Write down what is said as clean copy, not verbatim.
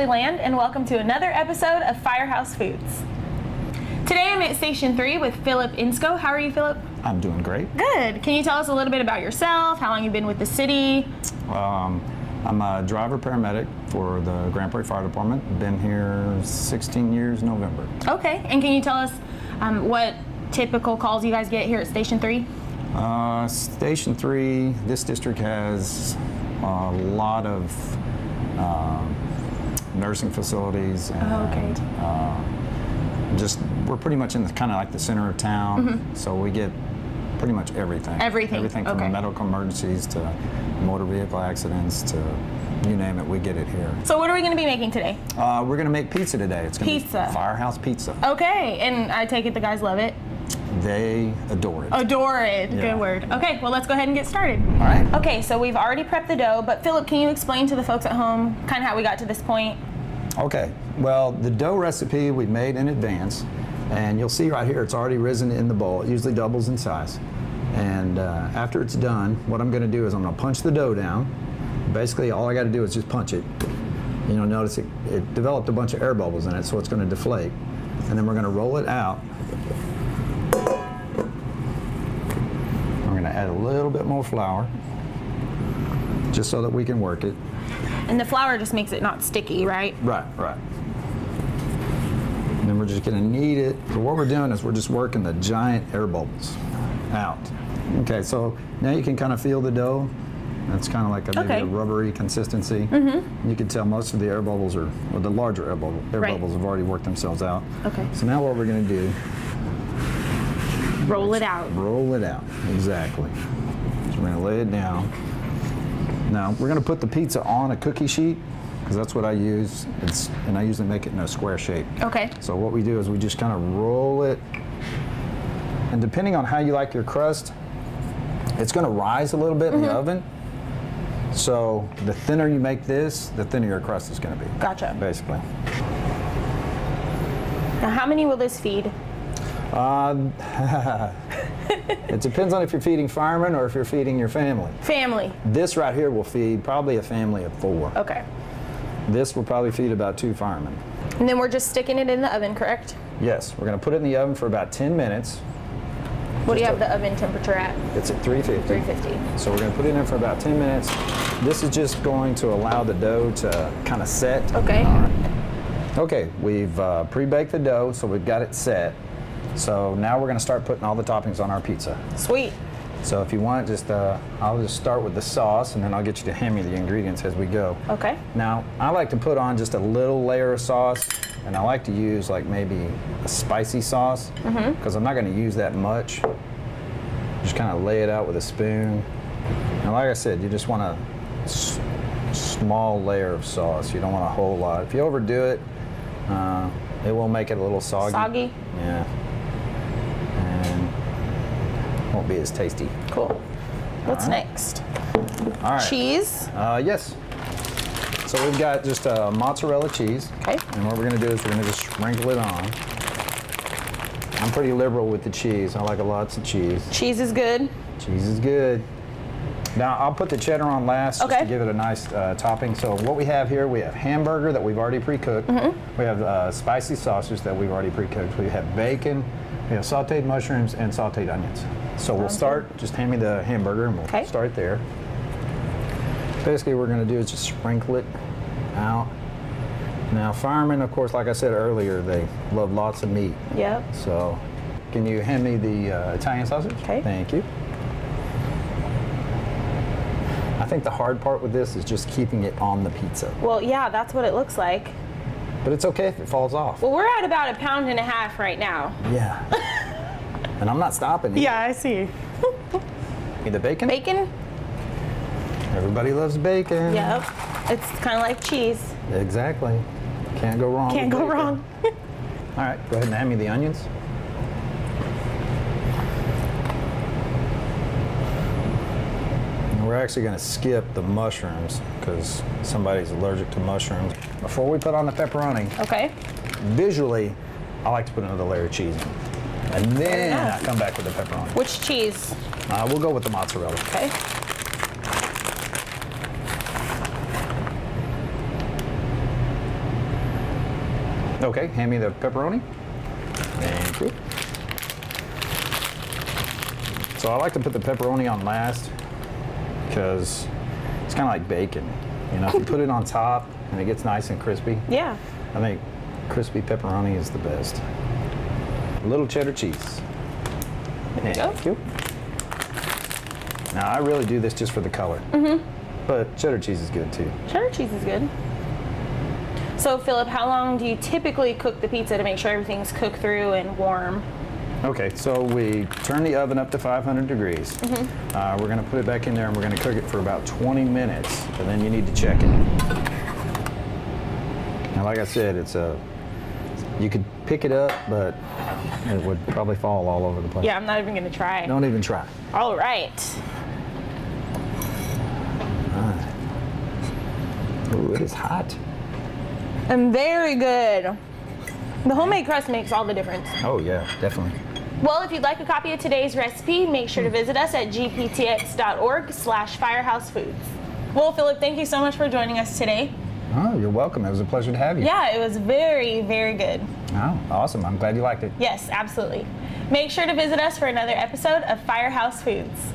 Holy Land, and welcome to another episode of Firehouse Foods. Today I'm at Station 3 with Philip Insco. How are you, Philip? I'm doing great. Good. Can you tell us a little bit about yourself, how long you've been with the city? I'm a driver paramedic for the Grand Prairie Fire Department. Been here 16 years in November. Okay, and can you tell us what typical calls you guys get here at Station 3? Station 3, this district has a lot of nursing facilities and we're pretty much in the kind of like the center of town, so we get pretty much everything. Everything from medical emergencies to motor vehicle accidents to you name it, we get it here. So what are we going to be making today? We're going to make pizza today. It's going to be Firehouse pizza. Okay, and I take it the guys love it? They adore it. Adore it. Yeah. Good word. Okay, well, let's go ahead and get started. All right. Okay, so we've already prepped the dough, but Philip, can you explain to the folks at home kind of how we got to this point? Okay, well, the dough recipe we made in advance, and you'll see right here it's already risen in the bowl. It usually doubles in size. And after it's done, what I'm going to do is I'm going to punch the dough down. Basically, all I got to do is just punch it. You know, notice it developed a bunch of air bubbles in it, so it's going to deflate. And then we're going to roll it out. We're going to add a little bit more flour, just so that we can work it. And the flour just makes it not sticky, right? Right. And then we're just going to knead it. So what we're doing is we're just working the giant air bubbles out. Okay, so now you can kind of feel the dough. That's kind of like maybe a rubbery consistency. You can tell most of the air bubbles the larger air bubbles have already worked themselves out. Okay. So now what we're going to do, roll it out. Roll it out, exactly. So we're going to lay it down. Now we're going to put the pizza on a cookie sheet, because that's what I use. And I usually make it in a square shape. Okay. So what we do is we just kind of roll it. And depending on how you like your crust, it's going to rise a little bit in the oven. So the thinner you make this, the thinner your crust is going to be. Gotcha. Basically. Now how many will this feed? It depends on if you're feeding firemen or if you're feeding your family. Family. This right here will feed probably a family of 4. Okay. This will probably feed about 2 firemen. And then we're just sticking it in the oven, correct? Yes, we're going to put it in the oven for about 10 minutes. What do you have the oven temperature at? It's at 350. 350. So we're going to put it in for about 10 minutes. This is just going to allow the dough to kind of set. Okay. All right. Okay, we've pre-baked the dough, so we've got it set. So now we're going to start putting all the toppings on our pizza. Sweet. So if you want, I'll just start with the sauce, and then I'll get you to hand me the ingredients as we go. Okay. Now, I like to put on just a little layer of sauce, and I like to use like maybe a spicy sauce, because I'm not going to use that much. Just kind of lay it out with a spoon. Now, like I said, you just want a small layer of sauce. You don't want a whole lot. If you overdo it, it will make it a little soggy. Soggy? Yeah. And won't be as tasty. Cool. What's next? All right. Cheese? Yes. So we've got just mozzarella cheese. Okay. And what we're going to do is we're going to just sprinkle it on. I'm pretty liberal with the cheese. I like lots of cheese. Cheese is good. Cheese is good. Now I'll put the cheddar on last just to give it a nice topping. So what we have here, we have hamburger that we've already pre-cooked. We have spicy sausage that we've already pre-cooked. We have bacon. We have sauteed mushrooms and sauteed onions. So we'll start, just hand me the hamburger and we'll start there. Basically what we're going to do is just sprinkle it out. Now firemen, of course, like I said earlier, they love lots of meat. Yep. So can you hand me the Italian sausage? Okay. Thank you. I think the hard part with this is just keeping it on the pizza. Well, yeah, that's what it looks like. But it's okay if it falls off. Well, we're at about 1.5 pounds right now. Yeah. And I'm not stopping. Yeah, I see. The bacon? Bacon? Everybody loves bacon. Yep. It's kind of like cheese. Exactly. Can't go wrong. Can't go wrong. All right, go ahead and hand me the onions. We're actually going to skip the mushrooms because somebody's allergic to mushrooms. Before we put on the pepperoni, visually, I like to put another layer of cheese in. And then I come back with the pepperoni. Which cheese? We'll go with the mozzarella. Okay. Okay, hand me the pepperoni. Thank you. So I like to put the pepperoni on last because it's kind of like bacon. You know, if you put it on top and it gets nice and crispy. Yeah. I think crispy pepperoni is the best. A little cheddar cheese. There you go. Thank you. Now I really do this just for the color. But cheddar cheese is good too. Cheddar cheese is good. So Philip, how long do you typically cook the pizza to make sure everything's cooked through and warm? Okay, so we turn the oven up to 500 degrees. We're going to put it back in there and we're going to cook it for about 20 minutes, and then you need to check it. Now, like I said, you could pick it up, but it would probably fall all over the place. Yeah, I'm not even going to try. Don't even try. All right. Ooh, it is hot. And very good. The homemade crust makes all the difference. Oh yeah, definitely. Well, if you'd like a copy of today's recipe, make sure to visit us at gptx.org/firehousefoods. Well, Philip, thank you so much for joining us today. Oh, you're welcome. It was a pleasure to have you. Yeah, it was very, very good. Oh, awesome. I'm glad you liked it. Yes, absolutely. Make sure to visit us for another episode of Firehouse Foods.